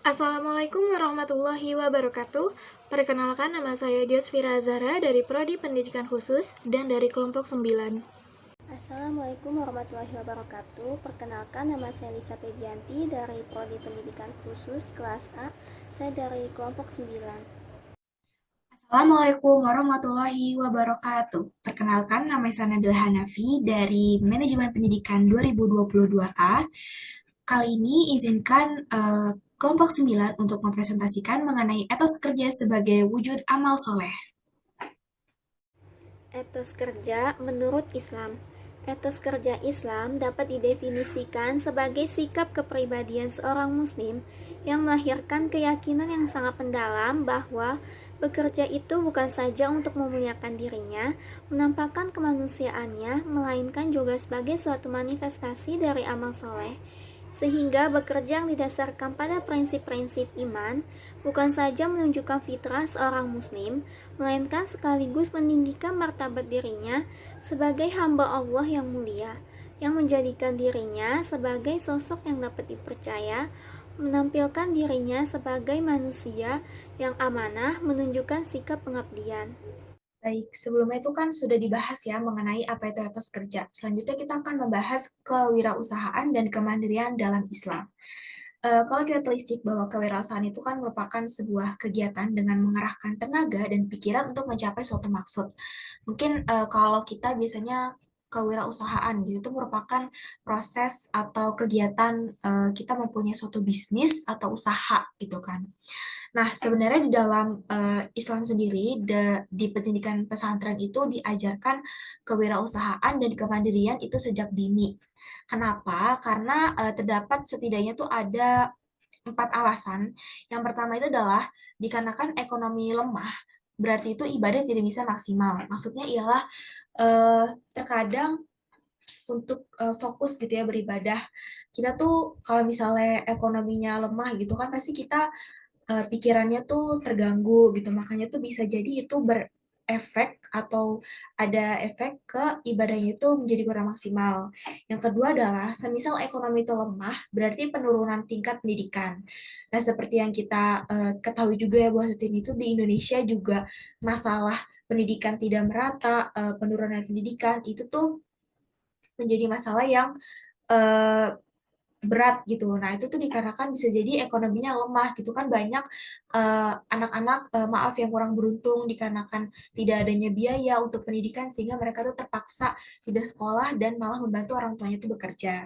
Assalamualaikum warahmatullahi wabarakatuh. Perkenalkan, nama saya Diosfira Zara dari Prodi Pendidikan Khusus dan dari kelompok 9. Assalamualaikum warahmatullahi wabarakatuh. Perkenalkan, nama saya Lisa Febianti dari Prodi Pendidikan Khusus kelas A. Saya dari kelompok 9. Assalamualaikum warahmatullahi wabarakatuh. Perkenalkan, nama saya Nabil Hanafi dari Manajemen Pendidikan 2022A. Kali ini izinkan kelompok 9 untuk mempresentasikan mengenai etos kerja sebagai wujud amal soleh. Etos kerja menurut Islam. Etos kerja Islam dapat didefinisikan sebagai sikap kepribadian seorang muslim yang melahirkan keyakinan yang sangat mendalam bahwa bekerja itu bukan saja untuk memuliakan dirinya, menampakkan kemanusiaannya, melainkan juga sebagai suatu manifestasi dari amal soleh. Sehingga bekerja yang didasarkan pada prinsip-prinsip iman bukan saja menunjukkan fitrah seorang muslim, melainkan sekaligus meninggikan martabat dirinya sebagai hamba Allah yang mulia, yang menjadikan dirinya sebagai sosok yang dapat dipercaya, menampilkan dirinya sebagai manusia yang amanah, menunjukkan sikap pengabdian. Baik, sebelumnya itu kan sudah dibahas ya mengenai apa itu etos kerja. Selanjutnya kita akan membahas kewirausahaan dan kemandirian dalam Islam. Kalau kita telisik bahwa kewirausahaan itu kan merupakan sebuah kegiatan dengan mengerahkan tenaga dan pikiran untuk mencapai suatu maksud. Mungkin kalau kita biasanya kewirausahaan gitu itu merupakan proses atau kegiatan kita mempunyai suatu bisnis atau usaha gitu kan. Nah, sebenarnya di dalam Islam sendiri, di pendidikan pesantren itu diajarkan kewirausahaan dan kemandirian itu sejak dini. Kenapa? Karena terdapat setidaknya tuh ada 4 alasan. Yang pertama itu adalah dikarenakan ekonomi lemah, berarti itu ibadah tidak bisa maksimal. Maksudnya ialah terkadang untuk fokus gitu ya beribadah, kita tuh kalau misalnya ekonominya lemah gitu kan pasti kita pikirannya tuh terganggu gitu. Makanya tuh bisa jadi itu berefek atau ada efek ke ibadahnya itu menjadi kurang maksimal. Yang kedua adalah semisal ekonomi itu lemah, berarti penurunan tingkat pendidikan. Nah, seperti yang kita ketahui juga ya bahwa saat ini tuh di Indonesia juga masalah pendidikan tidak merata, penurunan pendidikan itu tuh menjadi masalah yang eh, berat gitu. Nah, itu tuh dikarenakan bisa jadi ekonominya lemah gitu kan banyak anak-anak maaf yang kurang beruntung dikarenakan tidak adanya biaya untuk pendidikan sehingga mereka tuh terpaksa tidak sekolah dan malah membantu orang tuanya itu bekerja.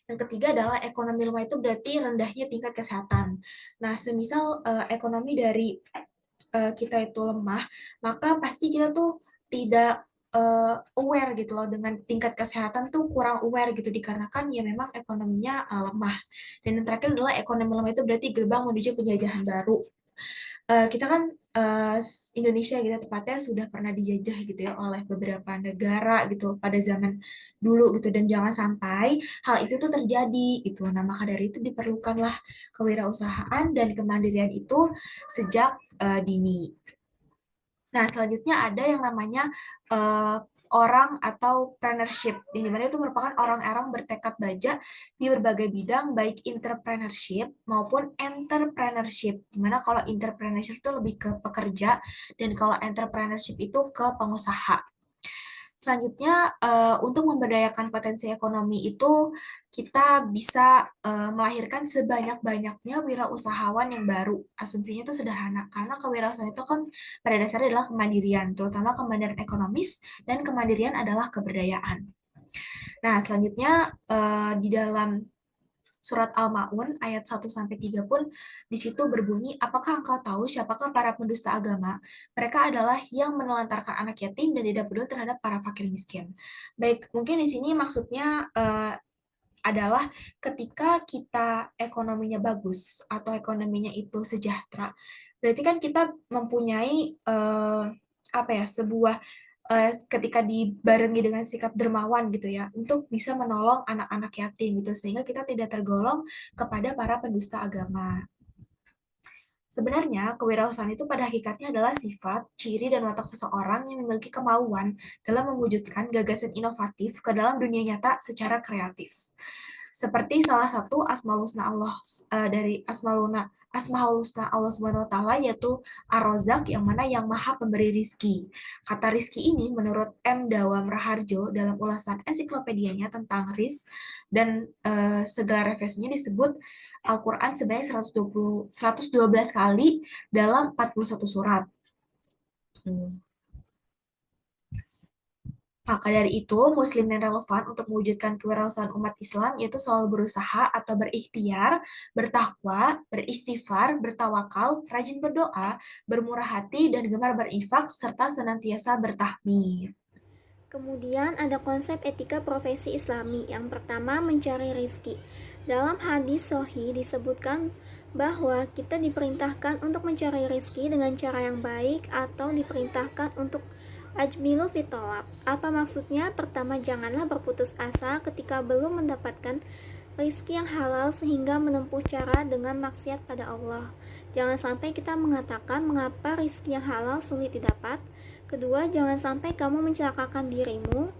Yang ketiga adalah ekonomi lemah itu berarti rendahnya tingkat kesehatan. Nah, semisal ekonomi dari kita itu lemah, maka pasti kita tuh tidak aware gitu loh dengan tingkat kesehatan tuh kurang aware gitu dikarenakan ya memang ekonominya lemah. Dan yang terakhir adalah ekonomi lemah itu berarti gerbang menuju penjajahan baru. Kita kan Indonesia gitu tepatnya sudah pernah dijajah gitu ya oleh beberapa negara gitu pada zaman dulu gitu dan jangan sampai hal itu tuh terjadi gitu. Nah, maka dari itu diperlukanlah kewirausahaan dan kemandirian itu sejak dini. Nah, selanjutnya ada yang namanya eh, orang atau partnership, yang dimana itu merupakan orang-orang bertekad baja di berbagai bidang, baik entrepreneurship maupun entrepreneurship. Dimana kalau entrepreneurship itu lebih ke pekerja, dan kalau entrepreneurship itu ke pengusaha. Selanjutnya, untuk memberdayakan potensi ekonomi itu, kita bisa melahirkan sebanyak-banyaknya wirausahawan yang baru. Asumsinya itu sederhana, karena kewirausahaan itu kan pada dasarnya adalah kemandirian, terutama kemandirian ekonomis, dan kemandirian adalah keberdayaan. Nah, selanjutnya di dalam Surat Al-Ma'un ayat 1-3 pun di situ berbunyi, apakah engkau tahu siapakah para pendusta agama? Mereka adalah yang menelantarkan anak yatim dan tidak peduli terhadap para fakir miskin. Baik, mungkin di sini maksudnya adalah ketika kita ekonominya bagus atau ekonominya itu sejahtera, berarti kan kita mempunyai apa ya sebuah ketika dibarengi dengan sikap dermawan gitu ya untuk bisa menolong anak-anak yatim gitu sehingga kita tidak tergolong kepada para pendusta agama. Sebenarnya, kewirausahaan itu pada hakikatnya adalah sifat, ciri, dan watak seseorang yang memiliki kemauan dalam mewujudkan gagasan inovatif ke dalam dunia nyata secara kreatif. Seperti salah satu Asmaul Husna Allah dari Asmaul Husna Allah Subhanahu wa taala yaitu Ar-Razzaq yang mana yang Maha Pemberi rizki. Kata rizki ini menurut M. Dawam Raharjo dalam ulasan ensiklopedianya tentang dan segala referensinya disebut Al-Quran sebanyak 112 kali dalam 41 surat. Maka dari itu, Muslim yang relevan untuk mewujudkan kewirausahaan umat Islam yaitu selalu berusaha atau berikhtiar, bertakwa, beristighfar, bertawakal, rajin berdoa, bermurah hati, dan gemar berinfak, serta senantiasa bertahmid. Kemudian ada konsep etika profesi Islami. Yang pertama, mencari rizki. Dalam hadis sahih disebutkan bahwa kita diperintahkan untuk mencari rizki dengan cara yang baik atau diperintahkan untuk ajmilu fitolab. Apa maksudnya? Pertama, janganlah berputus asa ketika belum mendapatkan rizki yang halal sehingga menempuh cara dengan maksiat pada Allah. Jangan sampai kita mengatakan mengapa rizki yang halal sulit didapat. Kedua, jangan sampai kamu mencelakakan dirimu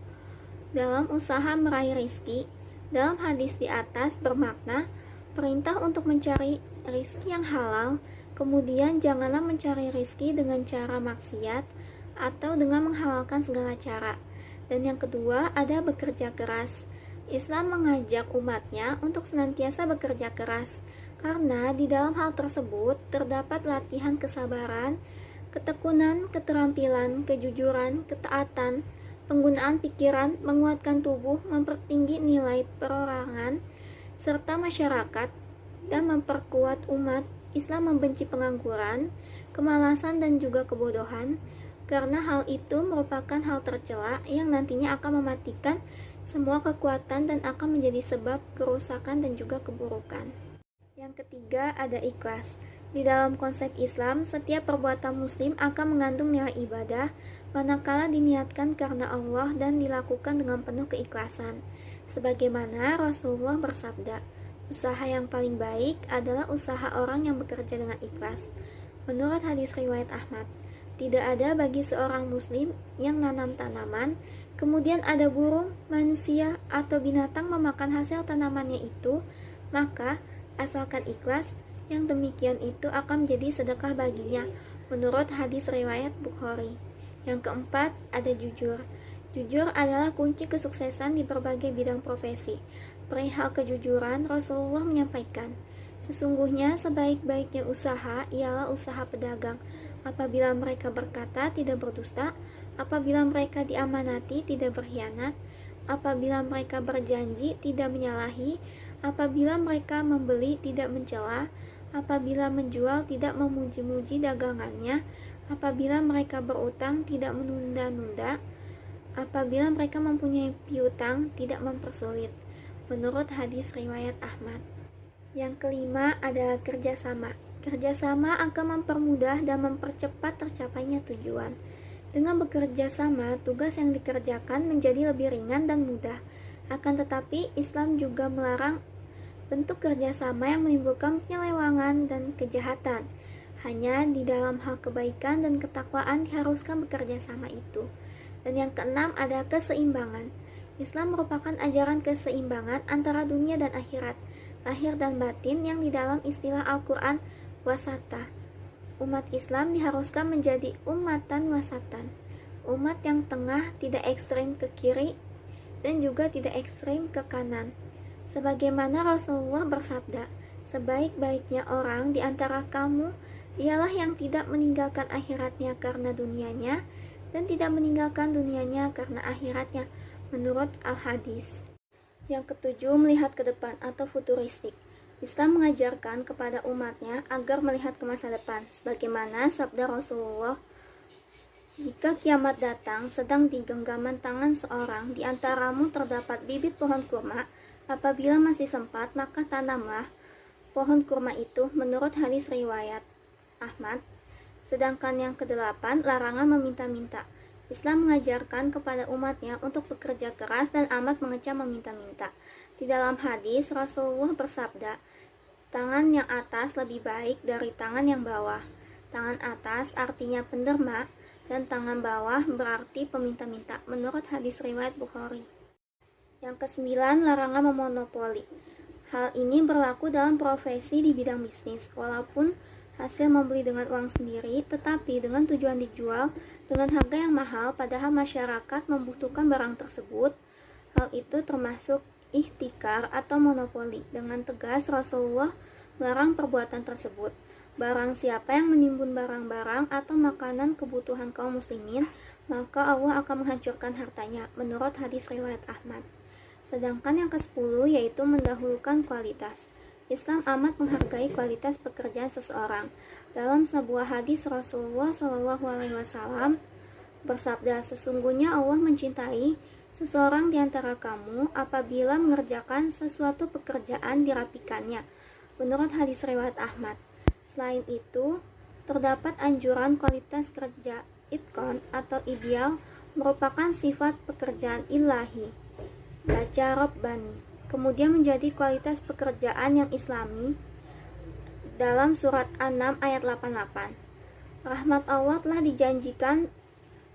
dalam usaha meraih rizki. Dalam hadis di atas bermakna perintah untuk mencari rizki yang halal. Kemudian janganlah mencari rizki dengan cara maksiat atau dengan menghalalkan segala cara. Dan yang kedua ada bekerja keras. Islam mengajak umatnya untuk senantiasa bekerja keras, karena di dalam hal tersebut terdapat latihan kesabaran, ketekunan, keterampilan, kejujuran, ketaatan, penggunaan pikiran, menguatkan tubuh, mempertinggi nilai perorangan, serta masyarakat, dan memperkuat umat. Islam membenci pengangguran, kemalasan, dan juga kebodohan, karena hal itu merupakan hal tercela yang nantinya akan mematikan semua kekuatan dan akan menjadi sebab kerusakan dan juga keburukan. Yang ketiga ada ikhlas. Di dalam konsep Islam, setiap perbuatan muslim akan mengandung nilai ibadah manakala diniatkan karena Allah dan dilakukan dengan penuh keikhlasan. Sebagaimana Rasulullah bersabda, usaha yang paling baik adalah usaha orang yang bekerja dengan ikhlas. Menurut hadis riwayat Ahmad, tidak ada bagi seorang muslim yang nanam tanaman, kemudian ada burung, manusia, atau binatang memakan hasil tanamannya itu, maka asalkan ikhlas, yang demikian itu akan menjadi sedekah baginya, menurut hadis riwayat Bukhari. Yang keempat, ada jujur. Jujur adalah kunci kesuksesan di berbagai bidang profesi. Perihal kejujuran, Rasulullah menyampaikan, sesungguhnya sebaik-baiknya usaha ialah usaha pedagang. Apabila mereka berkata tidak berdusta, apabila mereka diamanati tidak berkhianat, apabila mereka berjanji tidak menyalahi, apabila mereka membeli tidak mencela, apabila menjual tidak memuji-muji dagangannya, apabila mereka berutang tidak menunda-nunda, apabila mereka mempunyai piutang tidak mempersulit, menurut hadis riwayat Ahmad. Yang kelima adalah kerjasama. Kerjasama akan mempermudah dan mempercepat tercapainya tujuan. Dengan bekerja sama, tugas yang dikerjakan menjadi lebih ringan dan mudah. Akan tetapi, Islam juga melarang bentuk kerjasama yang menimbulkan penyelewangan dan kejahatan. Hanya di dalam hal kebaikan dan ketakwaan diharuskan bekerja sama itu. Dan yang keenam ada keseimbangan. Islam merupakan ajaran keseimbangan antara dunia dan akhirat, lahir dan batin yang di dalam istilah Al-Quran wasata. Umat Islam diharuskan menjadi umatan wasatan, umat yang tengah, tidak ekstrem ke kiri dan juga tidak ekstrem ke kanan. Sebagaimana Rasulullah bersabda, sebaik-baiknya orang di antara kamu ialah yang tidak meninggalkan akhiratnya karena dunianya dan tidak meninggalkan dunianya karena akhiratnya, menurut Al-Hadis. Yang ketujuh, melihat ke depan atau futuristik. Islam mengajarkan kepada umatnya agar melihat ke masa depan, sebagaimana sabda Rasulullah, jika kiamat datang, sedang di genggaman tangan seorang di antaramu terdapat bibit pohon kurma, apabila masih sempat, maka tanamlah pohon kurma itu, menurut hadis riwayat Ahmad. Sedangkan yang kedelapan, larangan meminta-minta. Islam mengajarkan kepada umatnya untuk bekerja keras dan amat mengecam meminta-minta. Di dalam hadis, Rasulullah bersabda, tangan yang atas lebih baik dari tangan yang bawah. Tangan atas artinya penderma, dan tangan bawah berarti peminta-minta, menurut hadis riwayat Bukhari. Yang kesembilan, larangan memonopoli. Hal ini berlaku dalam profesi di bidang bisnis, walaupun hasil membeli dengan uang sendiri, tetapi dengan tujuan dijual dengan harga yang mahal, padahal masyarakat membutuhkan barang tersebut. Hal itu termasuk ihtikar atau monopoli. Dengan tegas, Rasulullah melarang perbuatan tersebut. Barang siapa yang menimbun barang-barang atau makanan kebutuhan kaum muslimin, maka Allah akan menghancurkan hartanya, menurut hadis riwayat Ahmad. Sedangkan yang ke-10 yaitu mendahulukan kualitas. Islam amat menghargai kualitas pekerjaan seseorang. Dalam sebuah hadis Rasulullah SAW bersabda, sesungguhnya Allah mencintai seseorang di antara kamu apabila mengerjakan sesuatu pekerjaan dirapikannya, menurut hadis riwayat Ahmad. Selain itu, terdapat anjuran kualitas kerja itqan atau ideal merupakan sifat pekerjaan ilahi, baca Rabbani, kemudian menjadi kualitas pekerjaan yang islami dalam surat An-Nam ayat 88. Rahmat Allah telah dijanjikan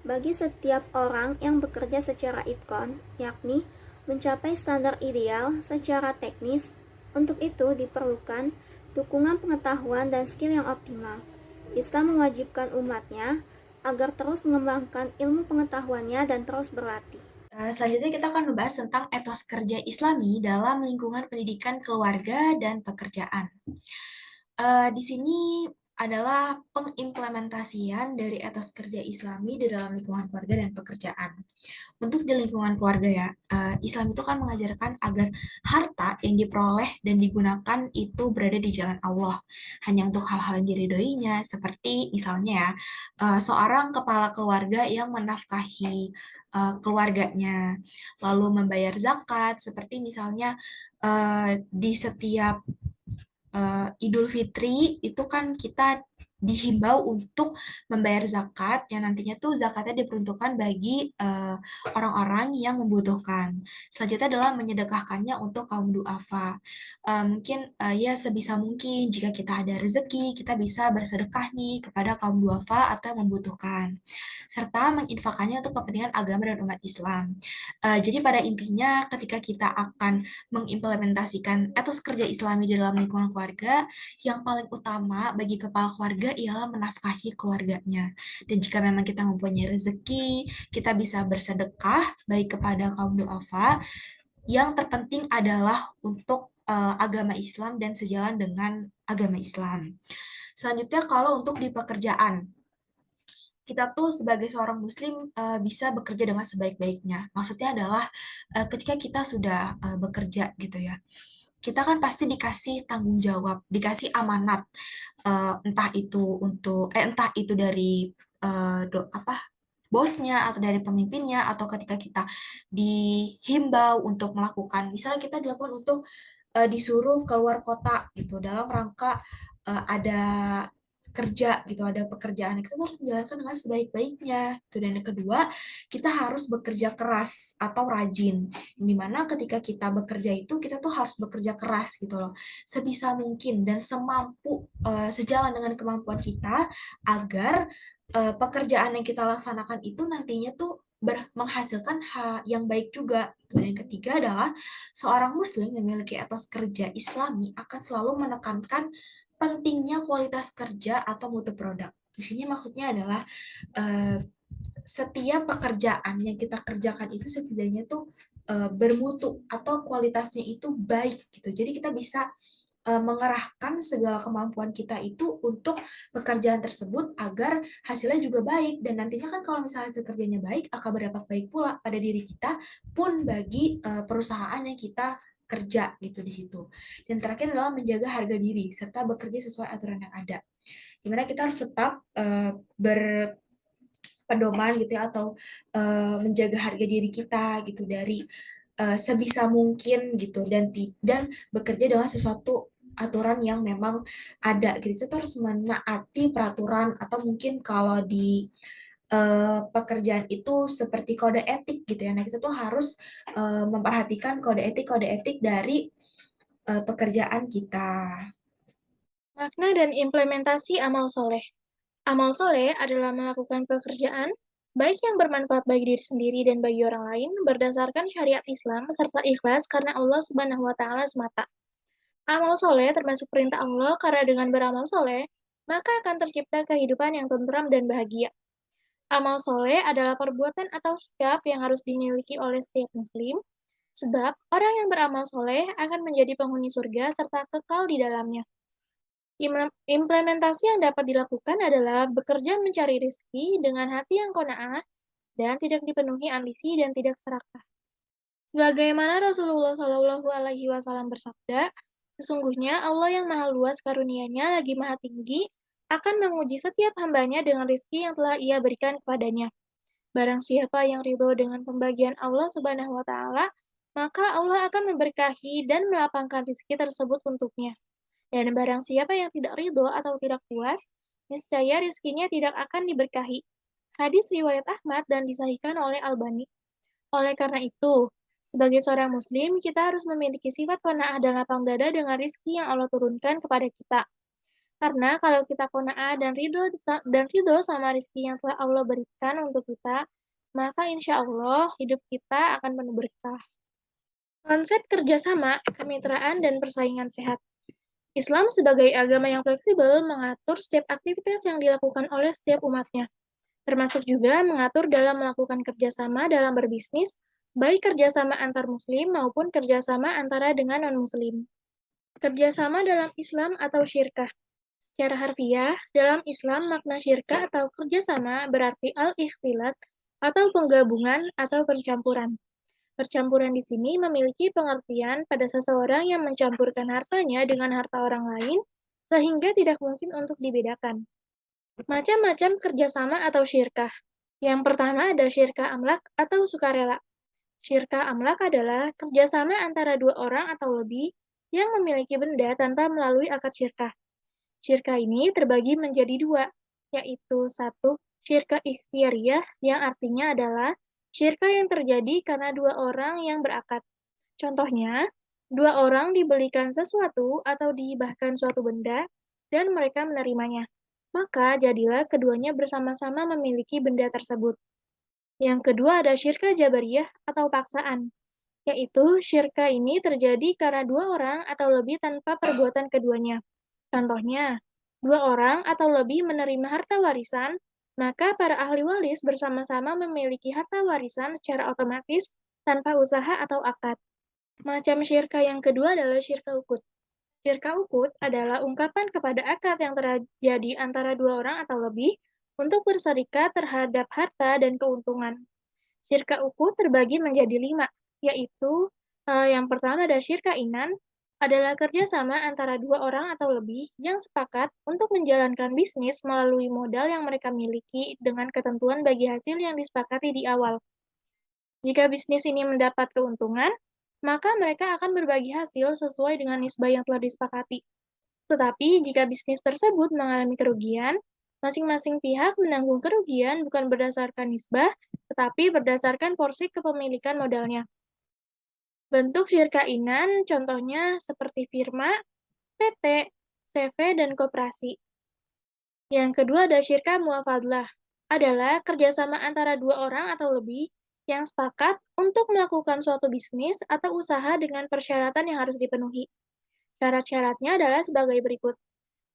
bagi setiap orang yang bekerja secara itqan, yakni mencapai standar ideal secara teknis. Untuk itu diperlukan dukungan pengetahuan dan skill yang optimal. Islam mewajibkan umatnya agar terus mengembangkan ilmu pengetahuannya dan terus berlatih. Selanjutnya kita akan membahas tentang etos kerja Islami dalam lingkungan pendidikan keluarga dan pekerjaan. Di sini adalah pengimplementasian dari etos kerja Islami di dalam lingkungan keluarga dan pekerjaan. Untuk di lingkungan keluarga ya, Islam itu kan mengajarkan agar harta yang diperoleh dan digunakan itu berada di jalan Allah, hanya untuk hal-hal yang diridhoinya, seperti misalnya ya, seorang kepala keluarga yang menafkahi keluarganya, lalu membayar zakat, seperti misalnya di setiap Idul Fitri itu kan kita dihimbau untuk membayar zakat yang nantinya tuh zakatnya diperuntukkan bagi orang-orang yang membutuhkan. Selanjutnya adalah menyedekahkannya untuk kaum duafa. Mungkin ya sebisa mungkin jika kita ada rezeki kita bisa bersedekah nih kepada kaum duafa atau yang membutuhkan, serta menginfakannya untuk kepentingan agama dan umat Islam. Jadi pada intinya ketika kita akan mengimplementasikan etos kerja Islami di dalam lingkungan keluarga, yang paling utama bagi kepala keluarga ialah menafkahi keluarganya. Dan jika memang kita mempunyai rezeki, kita bisa bersedekah baik kepada kaum duafa. Yang terpenting adalah untuk agama Islam dan sejalan dengan agama Islam. Selanjutnya kalau untuk di pekerjaan, kita tuh sebagai seorang muslim bisa bekerja dengan sebaik-baiknya. Maksudnya adalah ketika kita sudah bekerja gitu ya, kita kan pasti dikasih tanggung jawab, dikasih amanat, entah itu dari bosnya atau dari pemimpinnya, atau ketika kita dihimbau untuk melakukan, misalnya kita dilakukan untuk disuruh keluar kota gitu dalam rangka ada kerja gitu, ada pekerjaan, kita harus menjalankan dengan sebaik-baiknya gitu. Dan yang kedua, kita harus bekerja keras atau rajin, dimana ketika kita bekerja itu kita tuh harus bekerja keras gitu loh, sebisa mungkin dan semampu sejalan dengan kemampuan kita, agar pekerjaan yang kita laksanakan itu nantinya tuh menghasilkan hal yang baik juga. Dan yang ketiga adalah seorang muslim memiliki etos kerja Islami akan selalu menekankan pentingnya kualitas kerja atau mutu produk. Di sini maksudnya adalah eh, setiap pekerjaan yang kita kerjakan itu setidaknya tuh bermutu atau kualitasnya itu baik gitu. Jadi kita bisa mengerahkan segala kemampuan kita itu untuk pekerjaan tersebut agar hasilnya juga baik, dan nantinya kan kalau misalnya hasil kerjanya baik akan berdampak baik pula pada diri kita pun bagi perusahaan yang kita kerja gitu di situ. Dan terakhir adalah menjaga harga diri serta bekerja sesuai aturan yang ada. Dimana kita harus tetap berpedoman gitu ya, atau menjaga harga diri kita gitu dari sebisa mungkin gitu, dan bekerja dengan sesuatu aturan yang memang ada gitu. Kita harus menaati peraturan, atau mungkin kalau di pekerjaan itu seperti kode etik gitu ya. Nah, kita tuh harus memperhatikan kode etik dari pekerjaan kita. Makna dan implementasi amal soleh. Amal soleh adalah melakukan pekerjaan baik yang bermanfaat bagi diri sendiri dan bagi orang lain berdasarkan syariat Islam serta ikhlas karena Allah Subhanahu wa taala semata. Amal soleh termasuk perintah Allah karena dengan beramal soleh, maka akan tercipta kehidupan yang tentram dan bahagia. Amal soleh adalah perbuatan atau sikap yang harus dimiliki oleh setiap muslim, sebab orang yang beramal soleh akan menjadi penghuni surga serta kekal di dalamnya. Implementasi yang dapat dilakukan adalah bekerja mencari rezeki dengan hati yang qanaah dan tidak dipenuhi ambisi dan tidak serakah. Sebagaimana Rasulullah Shallallahu Alaihi Wasallam bersabda, sesungguhnya Allah yang maha luas karunia-Nya lagi maha tinggi akan menguji setiap hambanya dengan rezeki yang telah Ia berikan kepadanya. Barang siapa yang ridho dengan pembagian Allah Subhanahu wa taala, maka Allah akan memberkahi dan melapangkan rezeki tersebut untuknya. Dan barang siapa yang tidak ridho atau tidak puas, niscaya rezekinya tidak akan diberkahi. Hadis riwayat Ahmad dan disahihkan oleh Albani. Oleh karena itu, sebagai seorang muslim, kita harus memiliki sifat qanaah dan lapang dada dengan rezeki yang Allah turunkan kepada kita. Karena kalau kita qanaah dan ridho sama rezeki yang telah Allah berikan untuk kita, maka insya Allah hidup kita akan penuh berkah. Konsep kerjasama, kemitraan, dan persaingan sehat. Islam sebagai agama yang fleksibel mengatur setiap aktivitas yang dilakukan oleh setiap umatnya, termasuk juga mengatur dalam melakukan kerjasama dalam berbisnis, baik kerjasama antar muslim maupun kerjasama antara dengan non-muslim. Kerjasama dalam Islam atau syirkah. Secara harfiah, dalam Islam makna syirkah atau kerjasama berarti al-ikhtilat atau penggabungan atau pencampuran. Percampuran di sini memiliki pengertian pada seseorang yang mencampurkan hartanya dengan harta orang lain sehingga tidak mungkin untuk dibedakan. Macam-macam kerjasama atau syirkah. Yang pertama ada syirkah amlak atau sukarela. Syirkah amlak adalah kerjasama antara dua orang atau lebih yang memiliki benda tanpa melalui akad syirkah. Syirkah ini terbagi menjadi dua, yaitu satu, syirkah ikhtiariyah yang artinya adalah syirkah yang terjadi karena dua orang yang berakad. Contohnya, dua orang dibelikan sesuatu atau dihibahkan suatu benda dan mereka menerimanya. Maka jadilah keduanya bersama-sama memiliki benda tersebut. Yang kedua ada syirkah jabariyah atau paksaan, yaitu syirkah ini terjadi karena dua orang atau lebih tanpa perbuatan keduanya. Contohnya, dua orang atau lebih menerima harta warisan, maka para ahli waris bersama-sama memiliki harta warisan secara otomatis tanpa usaha atau akad. Macam syirkah yang kedua adalah syirkah ukut. Syirkah ukut adalah ungkapan kepada akad yang terjadi antara dua orang atau lebih untuk berserikat terhadap harta dan keuntungan. Syirkah ukut terbagi menjadi 5, yaitu yang pertama ada syirkah inan, adalah kerjasama antara dua orang atau lebih yang sepakat untuk menjalankan bisnis melalui modal yang mereka miliki dengan ketentuan bagi hasil yang disepakati di awal. Jika bisnis ini mendapat keuntungan, maka mereka akan berbagi hasil sesuai dengan nisbah yang telah disepakati. Tetapi jika bisnis tersebut mengalami kerugian, masing-masing pihak menanggung kerugian bukan berdasarkan nisbah, tetapi berdasarkan porsi kepemilikan modalnya. Bentuk syirkah inan contohnya seperti firma, PT, CV, dan koperasi. Yang kedua ada syirkah muafadlah, adalah kerjasama antara dua orang atau lebih yang sepakat untuk melakukan suatu bisnis atau usaha dengan persyaratan yang harus dipenuhi. Syarat-syaratnya adalah sebagai berikut.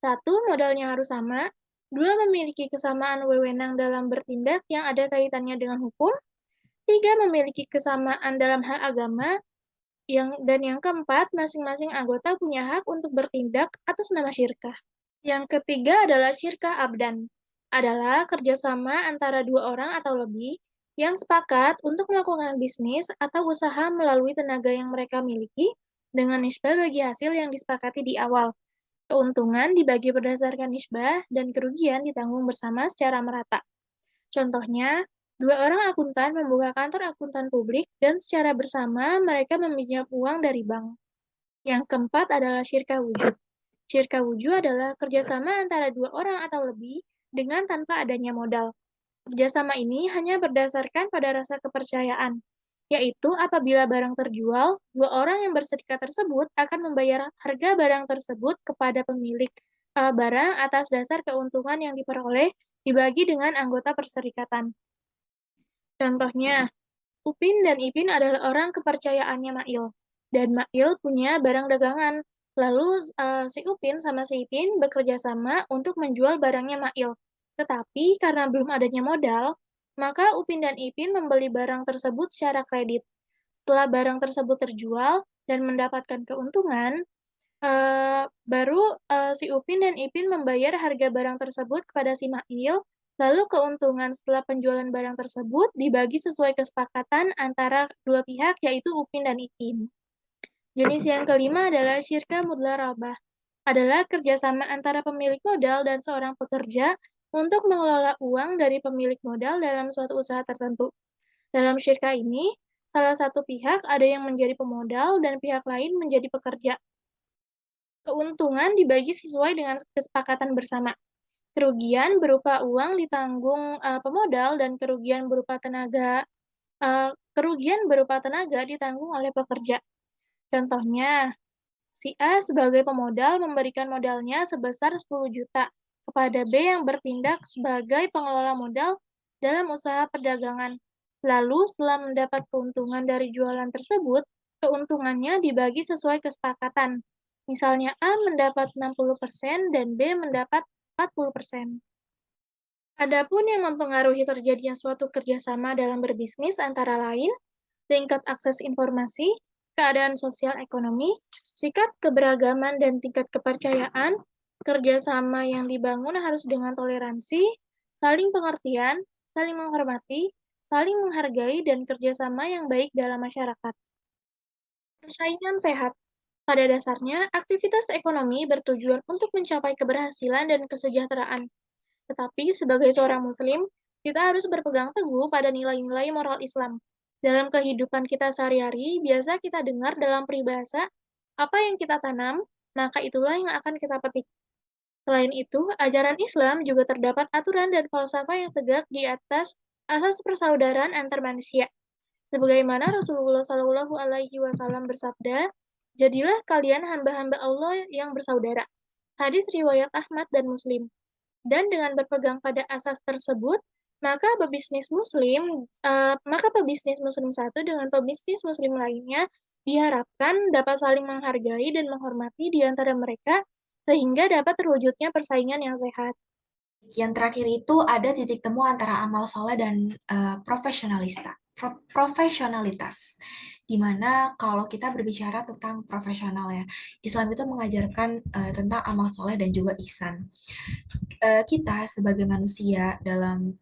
1. Modalnya harus sama. 2. Memiliki kesamaan wewenang dalam bertindak yang ada kaitannya dengan hukum. 3. Memiliki kesamaan dalam hal agama. Dan yang keempat, masing-masing anggota punya hak untuk bertindak atas nama syirkah. Yang ketiga adalah syirkah abdan, adalah kerjasama antara dua orang atau lebih yang sepakat untuk melakukan bisnis atau usaha melalui tenaga yang mereka miliki dengan nisbah bagi hasil yang disepakati di awal. Keuntungan dibagi berdasarkan nisbah dan kerugian ditanggung bersama secara merata. Contohnya, dua orang akuntan membuka kantor akuntan publik dan secara bersama mereka meminjam uang dari bank. Yang keempat adalah syirkah wujud. Syirkah wujud adalah kerjasama antara dua orang atau lebih dengan tanpa adanya modal. Kerjasama ini hanya berdasarkan pada rasa kepercayaan, yaitu apabila barang terjual, dua orang yang berserikat tersebut akan membayar harga barang tersebut kepada pemilik barang atas dasar keuntungan yang diperoleh dibagi dengan anggota perserikatan. Contohnya, Upin dan Ipin adalah orang kepercayaannya Mail, dan Mail punya barang dagangan. Lalu si Upin sama si Ipin bekerja sama untuk menjual barangnya Mail. Tetapi karena belum adanya modal, maka Upin dan Ipin membeli barang tersebut secara kredit. Setelah barang tersebut terjual dan mendapatkan keuntungan, baru si Upin dan Ipin membayar harga barang tersebut kepada si Mail, lalu keuntungan setelah penjualan barang tersebut dibagi sesuai kesepakatan antara dua pihak, yaitu Upin dan Ipin. Jenis yang kelima adalah syirka mudlarabah, adalah kerjasama antara pemilik modal dan seorang pekerja untuk mengelola uang dari pemilik modal dalam suatu usaha tertentu. Dalam syirka ini, salah satu pihak ada yang menjadi pemodal dan pihak lain menjadi pekerja. Keuntungan dibagi sesuai dengan kesepakatan bersama. Kerugian berupa uang ditanggung pemodal dan kerugian berupa tenaga ditanggung oleh pekerja. Contohnya, si A sebagai pemodal memberikan modalnya sebesar 10 juta kepada B yang bertindak sebagai pengelola modal dalam usaha perdagangan. Lalu setelah mendapat keuntungan dari jualan tersebut, keuntungannya dibagi sesuai kesepakatan. Misalnya A mendapat 60% dan B mendapat 40%. Adapun yang mempengaruhi terjadinya suatu kerjasama dalam berbisnis antara lain, tingkat akses informasi, keadaan sosial ekonomi, sikap keberagaman dan tingkat kepercayaan, kerjasama yang dibangun harus dengan toleransi, saling pengertian, saling menghormati, saling menghargai, dan kerjasama yang baik dalam masyarakat. Persaingan sehat. Pada dasarnya, aktivitas ekonomi bertujuan untuk mencapai keberhasilan dan kesejahteraan. Tetapi sebagai seorang Muslim, kita harus berpegang teguh pada nilai-nilai moral Islam. Dalam kehidupan kita sehari-hari, biasa kita dengar dalam peribahasa, apa yang kita tanam, maka itulah yang akan kita petik. Selain itu, ajaran Islam juga terdapat aturan dan falsafah yang tegak di atas asas persaudaraan antar manusia. Sebagaimana Rasulullah Shallallahu Alaihi Wasallam bersabda, jadilah kalian hamba-hamba Allah yang bersaudara. Hadis riwayat Ahmad dan Muslim. Dan dengan berpegang pada asas tersebut, maka pebisnis Muslim satu dengan pebisnis Muslim lainnya diharapkan dapat saling menghargai dan menghormati di antara mereka sehingga dapat terwujudnya persaingan yang sehat. Yang terakhir itu ada titik temu antara amal soleh dan profesionalitas. Dimana kalau kita berbicara tentang profesional ya, Islam itu mengajarkan tentang amal soleh dan juga ihsan. Kita sebagai manusia dalam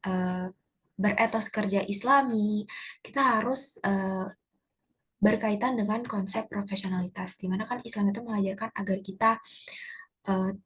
beretos kerja Islami, kita harus berkaitan dengan konsep profesionalitas, di mana kan Islam itu mengajarkan agar kita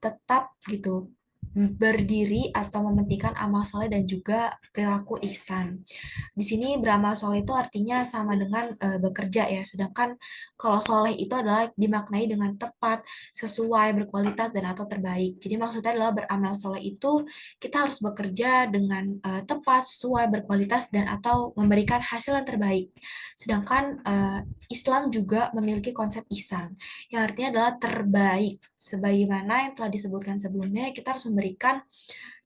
tetap gitu berdiri atau mementingkan amal soleh dan juga perilaku ihsan. Di sini beramal soleh itu artinya sama dengan bekerja ya, sedangkan kalau soleh itu adalah dimaknai dengan tepat, sesuai, berkualitas, dan atau terbaik. Jadi maksudnya adalah beramal soleh itu kita harus bekerja dengan tepat, sesuai, berkualitas, dan atau memberikan hasil yang terbaik. Sedangkan Islam juga memiliki konsep ihsan, yang artinya adalah terbaik. Sebagaimana yang telah disebutkan sebelumnya, kita harus memberikan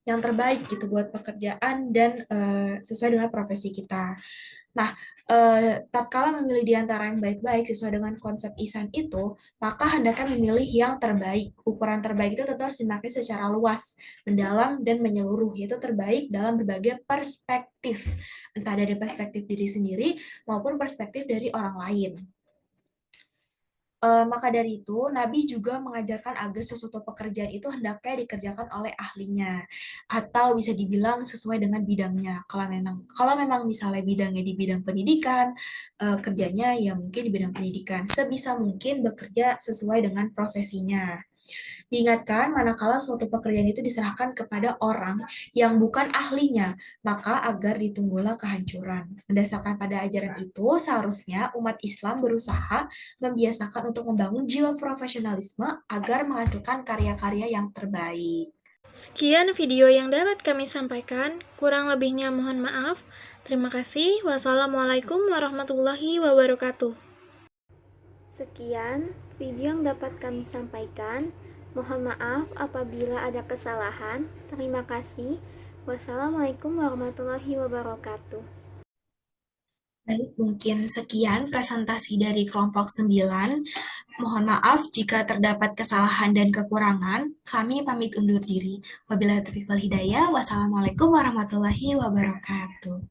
yang terbaik gitu buat pekerjaan dan sesuai dengan profesi kita. Nah, tatkala memilih di antara yang baik-baik sesuai dengan konsep ihsan itu, maka hendaknya memilih yang terbaik. Ukuran terbaik itu tentu harus dimaknai secara luas, mendalam, dan menyeluruh, yaitu terbaik dalam berbagai perspektif, entah dari perspektif diri sendiri maupun perspektif dari orang lain. Maka dari itu, Nabi juga mengajarkan agar sesuatu pekerjaan itu hendaknya dikerjakan oleh ahlinya, atau bisa dibilang sesuai dengan bidangnya. Kalau memang misalnya bidangnya di bidang pendidikan, kerjanya ya mungkin di bidang pendidikan. Sebisa mungkin bekerja sesuai dengan profesinya. Diingatkan, manakala suatu pekerjaan itu diserahkan kepada orang yang bukan ahlinya, maka agar ditunggulah kehancuran. Berdasarkan pada ajaran itu, seharusnya umat Islam berusaha membiasakan untuk membangun jiwa profesionalisme agar menghasilkan karya-karya yang terbaik. Sekian video yang dapat kami sampaikan, kurang lebihnya mohon maaf. Terima kasih. Wassalamualaikum warahmatullahi wabarakatuh. Sekian video yang dapat kami sampaikan. Mohon maaf apabila ada kesalahan. Terima kasih. Wassalamualaikum warahmatullahi wabarakatuh. Baik, mungkin sekian presentasi dari kelompok 9. Mohon maaf jika terdapat kesalahan dan kekurangan. Kami pamit undur diri. Wabillahi taufiq wal hidayah. Wassalamualaikum warahmatullahi wabarakatuh.